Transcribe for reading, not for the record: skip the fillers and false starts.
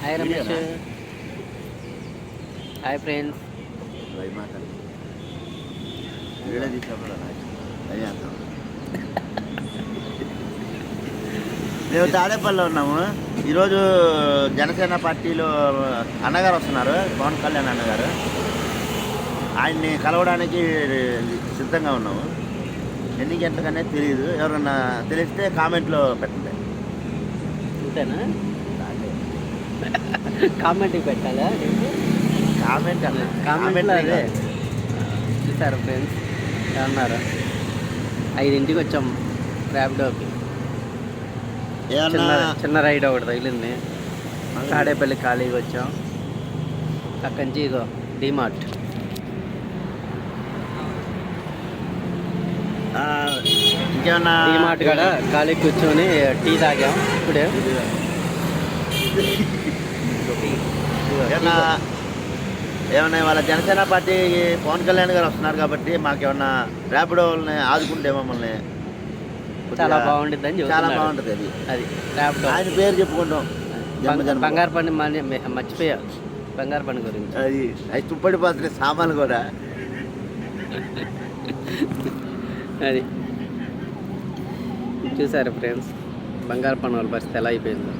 Hi Ramesh. Hi friends. మేము తాడేపల్లిలో ఉన్నాము. ఈరోజు జనసేన పార్టీలో అన్నగారు వస్తున్నారు, పవన్ కళ్యాణ్ అన్నగారు. ఆయన్ని కలవడానికి సిద్ధంగా ఉన్నాము. ఎన్ని గంటలకనేది తెలియదు. ఎవరన్నా తెలిస్తే కామెంట్లో పెట్టండి. అంతేనా? కామెంట్కి పెట్టాలా? కామెంట్ అన్న కామెంట్లో అదే చూసారు ఫ్రెండ్స్. ఏమన్నారు? 5ంటికి వచ్చాం ర్యాపిడోకి. చిన్న రైడ్ ఒకటి తగిలింది. తాడేపల్లి ఖాళీగా వచ్చాం. అక్కడి నుంచి ఇగో డిమార్ట్. ఇంకేమన్నా డిమార్ట్ కాడ ఖాళీకి కూర్చొని టీ తాగాం ఇప్పుడే. ఏమన్నా వాళ్ళ జనసేన పార్టీకి పవన్ కళ్యాణ్ గారు వస్తున్నారు కాబట్టి మాకేమన్నా ర్యాపిడోని ఆదుకుంటే మమ్మల్ని చాలా బాగుంటుంది. చాలా బాగుంటుంది. అది ర్యాపిడో. ఆయన పేరు చెప్పుకుంటాం. బంగారు పండి మర్చిపోయా. బంగారు పండి గురించి అది తుప్పడిపోతున్నాయి సామాన్లు కూడా. అది చూసారు ఫ్రెండ్స్, బంగారు పండు వాళ్ళ పరిస్థితి ఎలా అయిపోయిందో.